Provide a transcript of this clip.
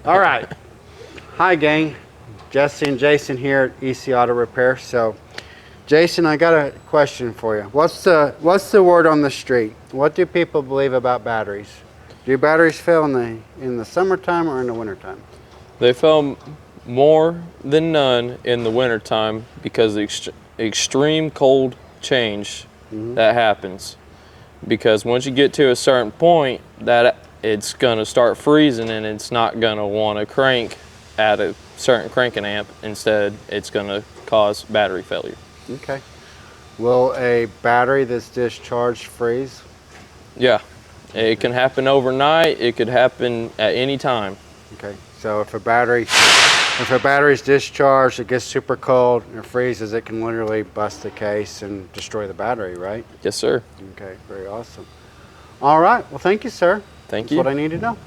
All right. Hi, gang. Jesse and Jason here at EC Auto Repair. So, Jason, I got a question for you. What's the word on the street? What do people believe about batteries? Do batteries fail in the summertime or in the wintertime? They fail more than none in the wintertime because the extreme cold change that happens. Because once you get to a certain point, that it's gonna start freezing and it's not gonna want to crank at a certain cranking amp. Instead, it's gonna cause battery failure. Okay. Will a battery that's discharged freeze? Yeah, it can happen overnight. It could happen at any time. Okay. So if a battery's discharged, it gets super cold and it freezes, it can literally bust the case and destroy the battery, right? Yes, sir. Okay, very awesome. All right. Well, thank you, sir. Thank That's you. what I need to know.